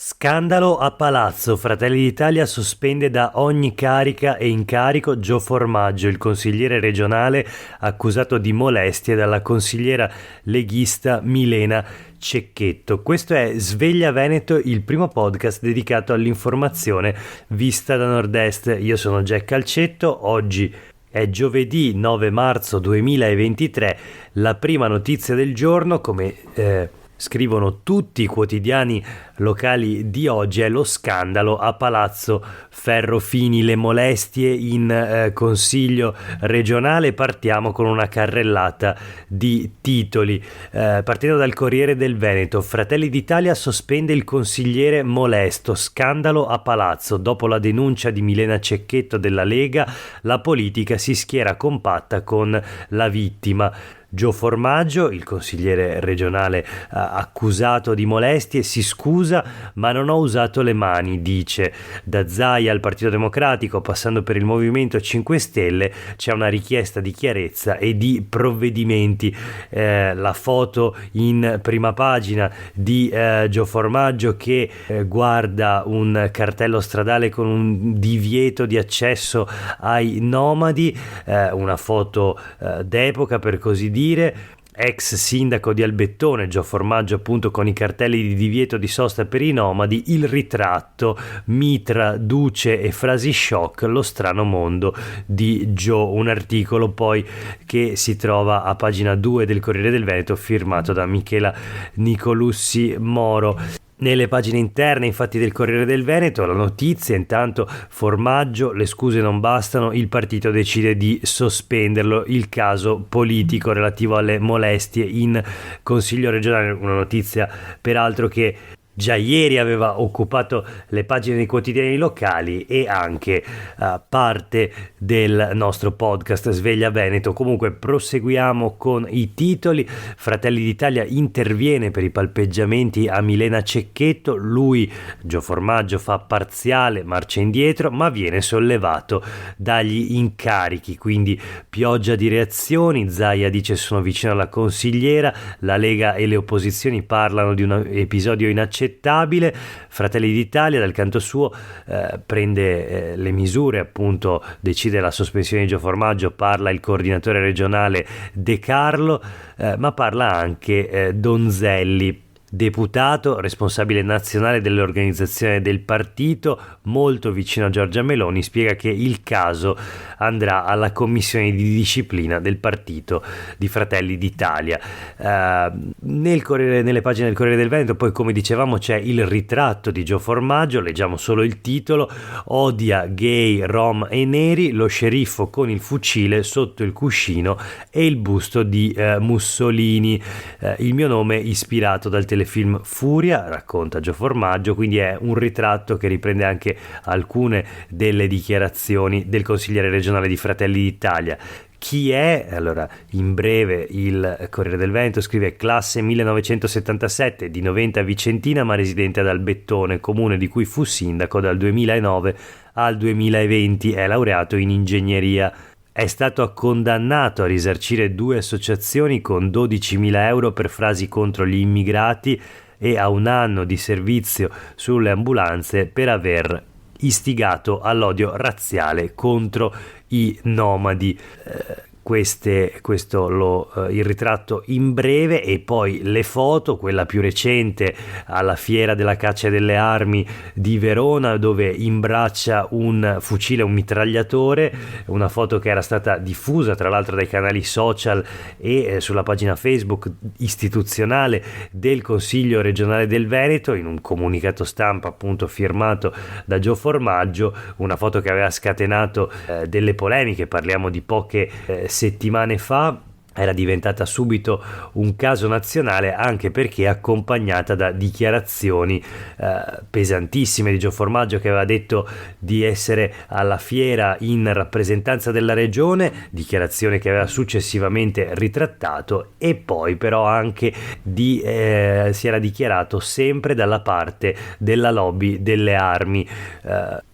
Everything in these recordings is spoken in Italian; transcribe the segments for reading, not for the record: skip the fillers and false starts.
Scandalo a Palazzo, Fratelli d'Italia sospende da ogni carica e incarico Gio Formaggio, il consigliere regionale accusato di molestie dalla consigliera leghista Milena Cecchetto. Questo è Sveglia Veneto, il primo podcast dedicato all'informazione vista da Nord-Est. Io sono Jack Calcetto, oggi è giovedì 9 marzo 2023, la prima notizia del giorno, come scrivono tutti i quotidiani locali di oggi, è lo scandalo a Palazzo Ferrofini, le molestie in consiglio regionale. Partiamo con una carrellata di titoli, partendo dal Corriere del Veneto. Fratelli d'Italia sospende il consigliere molesto, scandalo a Palazzo, dopo la denuncia di Milena Cecchetto della Lega, la politica si schiera compatta con la vittima. Gio Formaggio, il consigliere regionale accusato di molestie, si scusa, ma non ho usato le mani, dice. Da Zaia al Partito Democratico, passando per il Movimento 5 Stelle, c'è una richiesta di chiarezza e di provvedimenti. La foto in prima pagina di Gio Formaggio che guarda un cartello stradale con un divieto di accesso ai nomadi, una foto d'epoca, per così dire. Ex sindaco di Albettone, Gio Formaggio, appunto, con i cartelli di divieto di sosta per i nomadi, il ritratto, mitra, duce e frasi shock, lo strano mondo di Gio, un articolo poi che si trova a pagina 2 del Corriere del Veneto, firmato da Michela Nicolussi Moro. Nelle pagine interne, infatti, del Corriere del Veneto, la notizia: intanto Formaggio, le scuse non bastano, il partito decide di sospenderlo, il caso politico relativo alle molestie in Consiglio regionale. Una notizia peraltro che già ieri aveva occupato le pagine dei quotidiani locali e anche parte del nostro podcast Sveglia Veneto. Comunque proseguiamo con i titoli. Fratelli d'Italia interviene per i palpeggiamenti a Milena Cecchetto, lui, Gio Formaggio, fa parziale marcia indietro ma viene sollevato dagli incarichi, quindi pioggia di reazioni. Zaia dice: sono vicino alla consigliera, la Lega e le opposizioni parlano di un episodio inaccettabile. Fratelli d'Italia dal canto suo prende le misure, appunto decide la sospensione di Gio Formaggio, parla il coordinatore regionale De Carlo, ma parla anche Donzelli, deputato, responsabile nazionale dell'organizzazione del partito, molto vicino a Giorgia Meloni. Spiega che il caso andrà alla commissione di disciplina del partito di Fratelli d'Italia. Nelle pagine del Corriere del Veneto poi, come dicevamo, c'è il ritratto di Gio Formaggio, leggiamo solo il titolo: odia gay, rom e neri, lo sceriffo con il fucile sotto il cuscino e il busto di Mussolini, il mio nome ispirato dal telefilm Furia, racconta Gio Formaggio. Quindi è un ritratto che riprende anche alcune delle dichiarazioni del consigliere regionale di Fratelli d'Italia. Chi è? Allora, in breve, il Corriere del Veneto scrive: classe 1977, di Noventa Vicentina ma residente ad Albettone, comune di cui fu sindaco dal 2009 al 2020, è laureato in ingegneria. È stato condannato a risarcire 2 associazioni con 12.000 euro per frasi contro gli immigrati e a 1 anno di servizio sulle ambulanze per aver istigato all'odio razziale contro i nomadi. Il ritratto in breve, e poi le foto, quella più recente alla Fiera della Caccia delle Armi di Verona, dove imbraccia un fucile, un mitragliatore, una foto che era stata diffusa tra l'altro dai canali social e sulla pagina Facebook istituzionale del Consiglio regionale del Veneto, in un comunicato stampa appunto firmato da Gio Formaggio, una foto che aveva scatenato delle polemiche. Parliamo di poche settimane fa. Era diventata subito un caso nazionale, anche perché accompagnata da dichiarazioni pesantissime di Gio Formaggio, che aveva detto di essere alla fiera in rappresentanza della regione, dichiarazione che aveva successivamente ritrattato, e poi però anche si era dichiarato sempre dalla parte della lobby delle armi.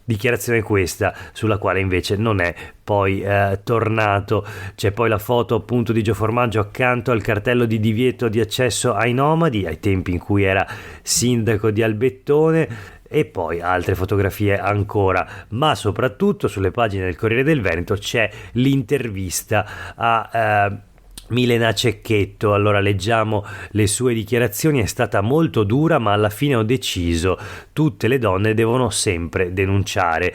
Dichiarazione questa sulla quale invece non è poi tornato. C'è poi la foto appunto di Gio Formaggio accanto al cartello di divieto di accesso ai nomadi, ai tempi in cui era sindaco di Albettone, e poi altre fotografie ancora, ma soprattutto sulle pagine del Corriere del Veneto c'è l'intervista a Milena Cecchetto. Allora leggiamo le sue dichiarazioni: è stata molto dura, ma alla fine ho deciso, tutte le donne devono sempre denunciare.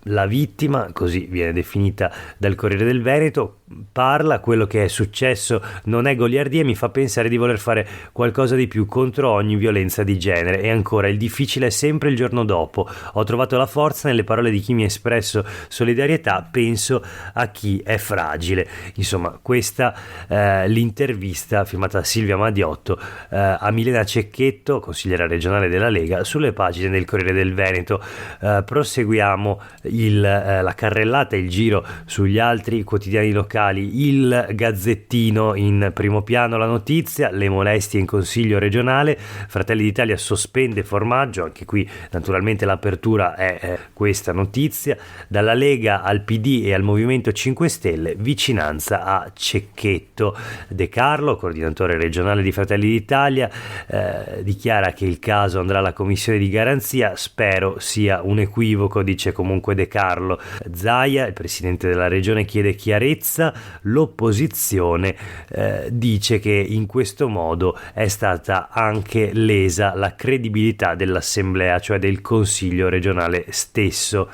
La vittima, così viene definita dal Corriere del Veneto, parla: quello che è successo non è goliardia, mi fa pensare di voler fare qualcosa di più contro ogni violenza di genere. E ancora, il difficile è sempre il giorno dopo, ho trovato la forza nelle parole di chi mi ha espresso solidarietà, penso a chi è fragile. Insomma, questa l'intervista firmata da Silvia Madiotto a Milena Cecchetto, consigliera regionale della Lega, sulle pagine del Corriere del Veneto. Proseguiamo la carrellata, il giro sugli altri quotidiani locali. Il Gazzettino in primo piano, la notizia: le molestie in consiglio regionale, Fratelli d'Italia sospende Formaggio. Anche qui naturalmente l'apertura è questa notizia. Dalla Lega al PD e al Movimento 5 Stelle, vicinanza a Cecchetto. De Carlo, coordinatore regionale di Fratelli d'Italia, dichiara che il caso andrà alla commissione di garanzia, spero sia un equivoco, dice comunque De Carlo. Zaia, il presidente della regione, chiede chiarezza. L'opposizione dice che in questo modo è stata anche lesa la credibilità dell'assemblea, cioè del consiglio regionale stesso.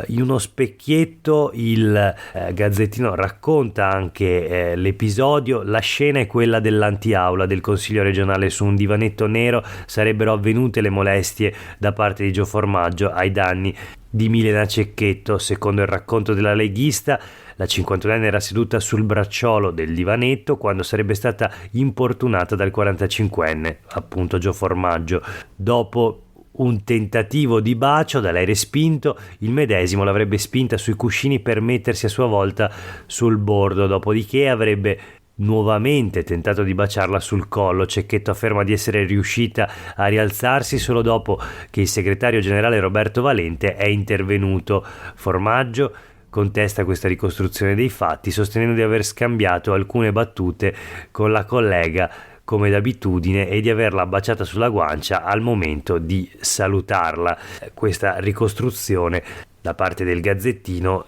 In uno specchietto il Gazzettino racconta anche l'episodio. La scena è quella dell'antiaula del consiglio regionale. Su un divanetto nero sarebbero avvenute le molestie da parte di Gio Formaggio ai danni di Milena Cecchetto. Secondo il racconto della leghista, la 51enne era seduta sul bracciolo del divanetto quando sarebbe stata importunata dal 45enne, appunto Gio Formaggio. Dopo un tentativo di bacio da lei respinto, il medesimo l'avrebbe spinta sui cuscini per mettersi a sua volta sul bordo, dopodiché avrebbe nuovamente tentato di baciarla sul collo. Cecchetto afferma di essere riuscita a rialzarsi solo dopo che il segretario generale Roberto Valente è intervenuto. Formaggio contesta questa ricostruzione dei fatti, sostenendo di aver scambiato alcune battute con la collega come d'abitudine e di averla baciata sulla guancia al momento di salutarla. Questa ricostruzione da parte del Gazzettino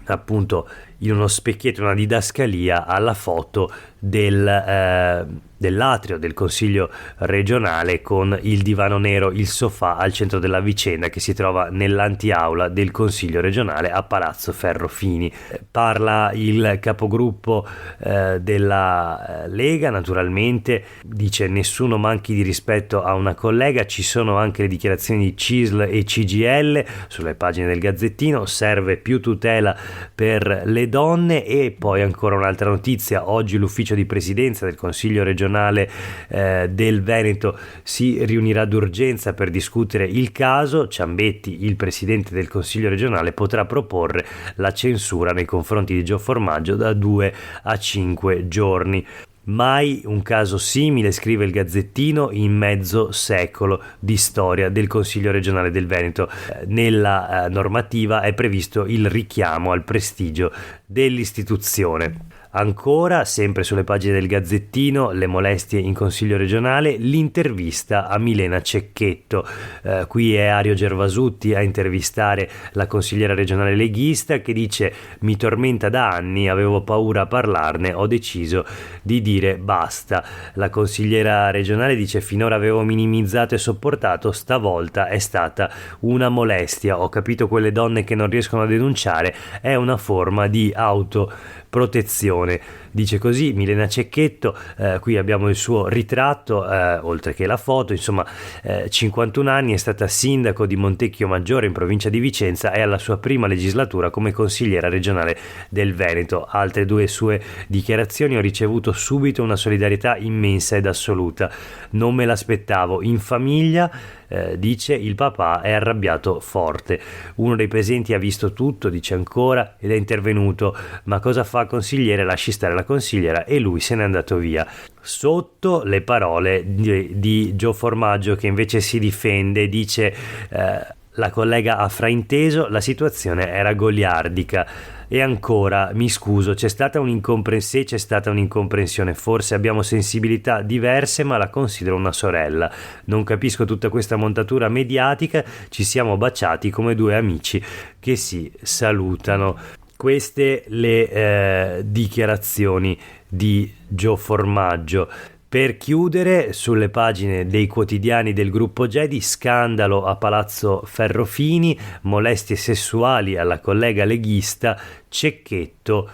appunto in uno specchietto, una didascalia alla foto dell'atrio del consiglio regionale con il divano nero, il sofà al centro della vicenda, che si trova nell'antiaula del consiglio regionale a Palazzo Ferrofini. Parla il capogruppo della Lega, naturalmente dice: nessuno manchi di rispetto a una collega. Ci sono anche le dichiarazioni di CISL e CGL sulle pagine del Gazzettino: serve più tutela per le donne. E poi ancora un'altra notizia: oggi l'ufficio di presidenza del Consiglio regionale del Veneto si riunirà d'urgenza per discutere il caso. Ciambetti, il presidente del Consiglio regionale, potrà proporre la censura nei confronti di Gio Formaggio da 2 a 5 giorni. Mai un caso simile, scrive il Gazzettino, in mezzo secolo di storia del Consiglio regionale del Veneto. Nella normativa è previsto il richiamo al prestigio dell'istituzione. Ancora, sempre sulle pagine del Gazzettino, le molestie in consiglio regionale, l'intervista a Milena Cecchetto. Qui è Ario Gervasutti a intervistare la consigliera regionale leghista, che dice: mi tormenta da anni, avevo paura a parlarne, ho deciso di dire basta. La consigliera regionale dice: finora avevo minimizzato e sopportato, stavolta è stata una molestia, ho capito quelle donne che non riescono a denunciare, è una forma di autoprotezione. Dice così Milena Cecchetto. Qui abbiamo il suo ritratto, oltre che la foto. Insomma, 51 anni, è stata sindaco di Montecchio Maggiore in provincia di Vicenza, è alla sua prima legislatura come consigliera regionale del Veneto. Altre 2 sue dichiarazioni: ho ricevuto subito una solidarietà immensa ed assoluta, non me l'aspettavo. In famiglia, dice, il papà è arrabbiato forte, uno dei presenti ha visto tutto, dice ancora, ed è intervenuto: ma cosa fa consigliere, lasci stare la consigliera, e lui se n'è andato via. Sotto le parole di Gio Formaggio, che invece si difende, dice La collega ha frainteso, la situazione era goliardica. E ancora, mi scuso, c'è stata un'incomprensione, forse abbiamo sensibilità diverse, ma la considero una sorella. Non capisco tutta questa montatura mediatica, ci siamo baciati come due amici che si salutano. Queste le dichiarazioni di Gio Formaggio. Per chiudere, sulle pagine dei quotidiani del gruppo Gedi, scandalo a Palazzo Ferrofini, molestie sessuali alla collega leghista, Cecchetto,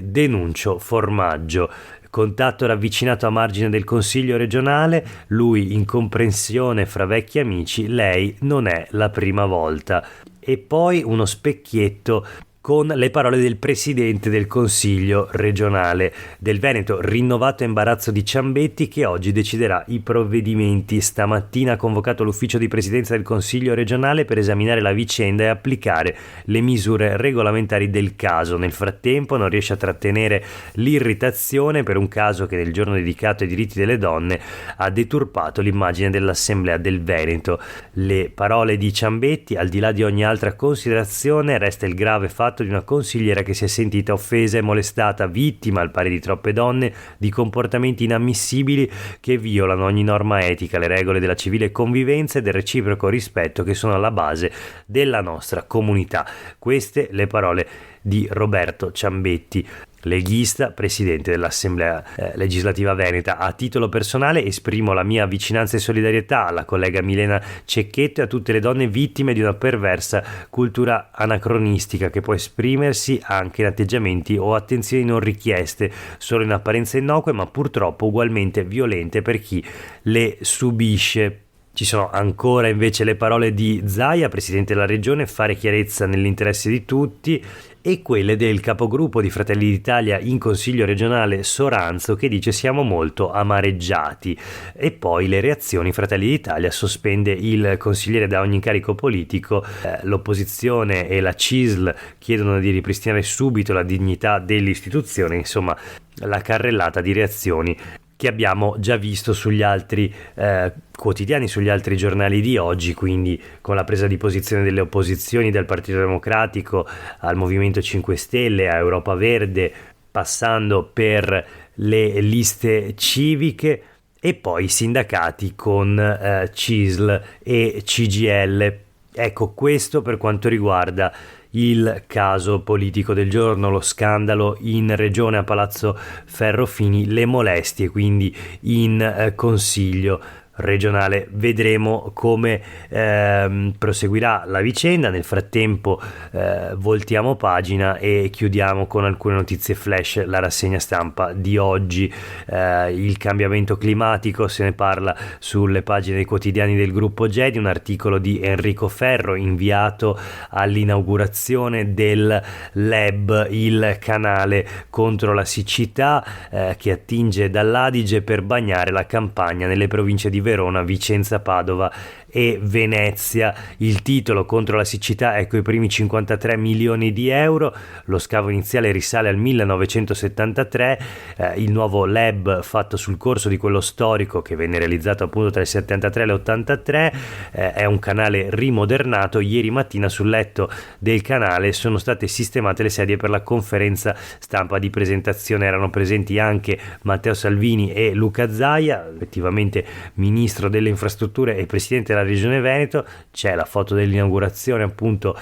denuncio Formaggio. Contatto ravvicinato a margine del Consiglio regionale, lui incomprensione fra vecchi amici, lei non è la prima volta. E poi uno specchietto con le parole del presidente del Consiglio regionale del Veneto, rinnovato imbarazzo di Ciambetti che oggi deciderà i provvedimenti. Stamattina ha convocato l'ufficio di presidenza del Consiglio regionale per esaminare la vicenda e applicare le misure regolamentari del caso. Nel frattempo non riesce a trattenere l'irritazione per un caso che nel giorno dedicato ai diritti delle donne ha deturpato l'immagine dell'Assemblea del Veneto. Le parole di Ciambetti, al di là di ogni altra considerazione, resta il grave fatto di una consigliera che si è sentita offesa e molestata, vittima, al pari di troppe donne, di comportamenti inammissibili che violano ogni norma etica, le regole della civile convivenza e del reciproco rispetto che sono alla base della nostra comunità. Queste le parole di Roberto Ciambetti, leghista, presidente dell'Assemblea legislativa veneta. A titolo personale esprimo la mia vicinanza e solidarietà alla collega Milena Cecchetto e a tutte le donne vittime di una perversa cultura anacronistica che può esprimersi anche in atteggiamenti o attenzioni non richieste, solo in apparenza innocue, ma purtroppo ugualmente violente per chi le subisce. Ci sono ancora invece le parole di Zaia, presidente della regione, fare chiarezza nell'interesse di tutti, e quelle del capogruppo di Fratelli d'Italia in Consiglio regionale Soranzo, che dice siamo molto amareggiati. E poi le reazioni: Fratelli d'Italia sospende il consigliere da ogni incarico politico, l'opposizione e la CISL chiedono di ripristinare subito la dignità dell'istituzione. Insomma, la carrellata di reazioni che abbiamo già visto sugli altri quotidiani, sugli altri giornali di oggi, quindi con la presa di posizione delle opposizioni, dal Partito Democratico al Movimento 5 Stelle a Europa Verde, passando per le liste civiche, e poi i sindacati con CISL e CGIL. Ecco, questo per quanto riguarda il caso politico del giorno, lo scandalo in regione a Palazzo Ferrofini, le molestie quindi in Consiglio regionale. Vedremo come proseguirà la vicenda. Nel frattempo voltiamo pagina e chiudiamo con alcune notizie flash la rassegna stampa di oggi. Il cambiamento climatico, se ne parla sulle pagine dei quotidiani del gruppo Gedi, un articolo di Enrico Ferro inviato all'inaugurazione del LEB, il canale contro la siccità che attinge dall'Adige per bagnare la Campania nelle province di Verona, Vicenza, Padova e Venezia. Il titolo: contro la siccità, ecco i primi 53 milioni di euro. Lo scavo iniziale risale al 1973. Il nuovo LEB, fatto sul corso di quello storico che venne realizzato appunto tra il 73 e l'83, è un canale rimodernato. Ieri mattina sul letto del canale sono state sistemate le sedie per la conferenza stampa di presentazione. Erano presenti anche Matteo Salvini e Luca Zaia, effettivamente ministro delle infrastrutture e presidente della regione Veneto. C'è la foto dell'inaugurazione appunto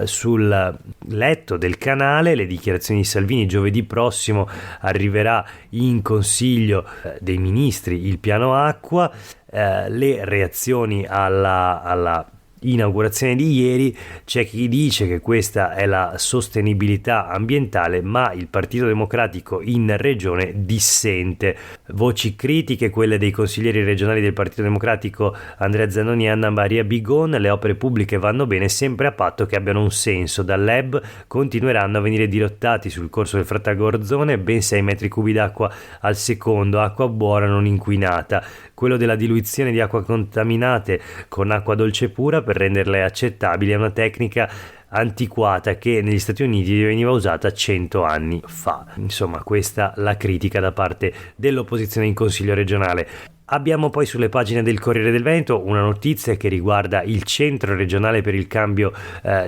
sul letto del canale. Le dichiarazioni di Salvini: giovedì prossimo arriverà in Consiglio dei Ministri il piano acqua. Le reazioni alla inaugurazione di ieri: c'è chi dice che questa è la sostenibilità ambientale, ma il Partito Democratico in regione dissente. Voci critiche, quelle dei consiglieri regionali del Partito Democratico Andrea Zanoni e Anna Maria Bigon: le opere pubbliche vanno bene sempre a patto che abbiano un senso. Dal LEB continueranno a venire dirottati sul corso del Frattagorzone ben 6 metri cubi d'acqua al secondo, acqua buona non inquinata. Quello della diluizione di acqua contaminate con acqua dolce pura per renderle accettabili è una tecnica antiquata che negli Stati Uniti veniva usata 100 anni fa. Insomma, questa la critica da parte dell'opposizione in Consiglio regionale. Abbiamo poi sulle pagine del Corriere del Veneto una notizia che riguarda il centro regionale per il cambio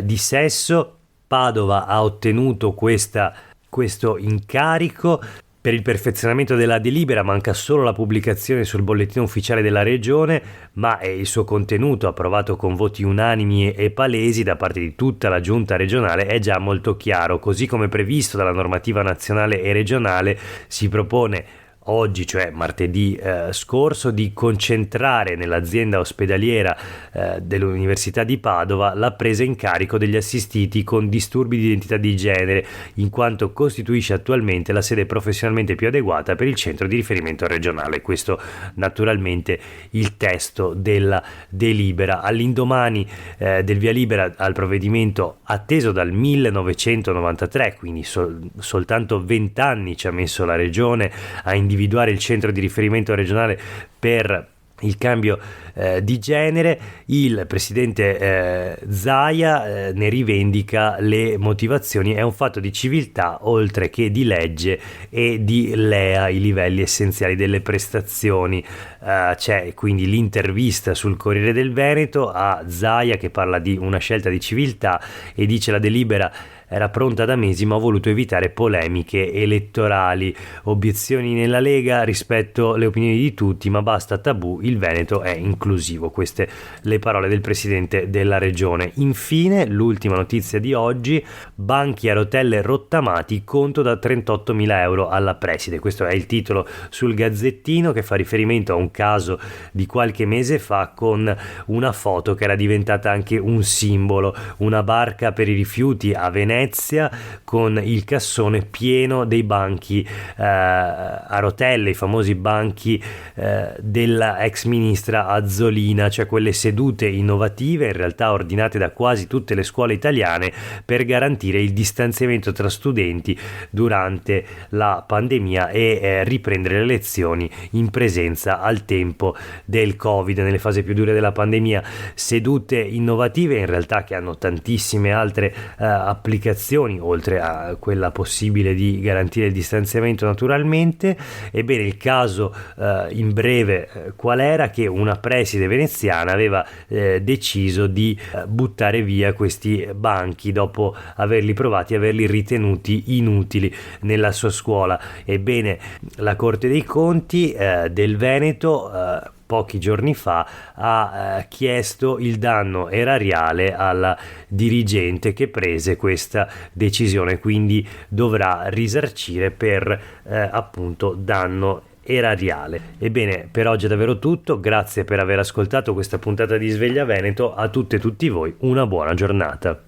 di sesso. Padova ha ottenuto questo incarico. Per il perfezionamento della delibera manca solo la pubblicazione sul bollettino ufficiale della regione, ma il suo contenuto, approvato con voti unanimi e palesi da parte di tutta la giunta regionale, è già molto chiaro. Così come previsto dalla normativa nazionale e regionale, si propone oggi, cioè martedì scorso, di concentrare nell'azienda ospedaliera dell'Università di Padova la presa in carico degli assistiti con disturbi di identità di genere, in quanto costituisce attualmente la sede professionalmente più adeguata per il centro di riferimento regionale. Questo naturalmente il testo della delibera. All'indomani del via libera al provvedimento atteso dal 1993, quindi soltanto 20 anni ci ha messo la regione a individuare il centro di riferimento regionale per il cambio di genere, il presidente Zaia ne rivendica le motivazioni. È un fatto di civiltà oltre che di legge e di LEA, i livelli essenziali delle prestazioni. C'è quindi l'intervista sul Corriere del Veneto a Zaia che parla di una scelta di civiltà e dice: la delibera era pronta da mesi, ma ho voluto evitare polemiche elettorali, obiezioni nella Lega rispetto alle opinioni di tutti, ma basta tabù, il Veneto è inclusivo. Queste le parole del presidente della regione. Infine, l'ultima notizia di oggi: banchi a rotelle rottamati, conto da 38.000 euro alla preside. Questo è il titolo sul Gazzettino, che fa riferimento a un caso di qualche mese fa con una foto che era diventata anche un simbolo, una barca per i rifiuti a Venezia con il cassone pieno dei banchi a rotelle, i famosi banchi della ex ministra Azzolina, cioè quelle sedute innovative in realtà ordinate da quasi tutte le scuole italiane per garantire il distanziamento tra studenti durante la pandemia e riprendere le lezioni in presenza al tempo del Covid, nelle fasi più dure della pandemia. Sedute innovative in realtà che hanno tantissime altre applicazioni, oltre a quella possibile di garantire il distanziamento naturalmente. Ebbene, il caso in breve qual era? Che una preside veneziana aveva deciso di buttare via questi banchi dopo averli provati, averli ritenuti inutili nella sua scuola. Ebbene, la Corte dei Conti del Veneto pochi giorni fa ha chiesto il danno erariale alla dirigente che prese questa decisione, quindi dovrà risarcire per appunto danno erariale. Ebbene, per oggi è davvero tutto, grazie per aver ascoltato questa puntata di Sveglia Veneto. A tutte e tutti voi una buona giornata.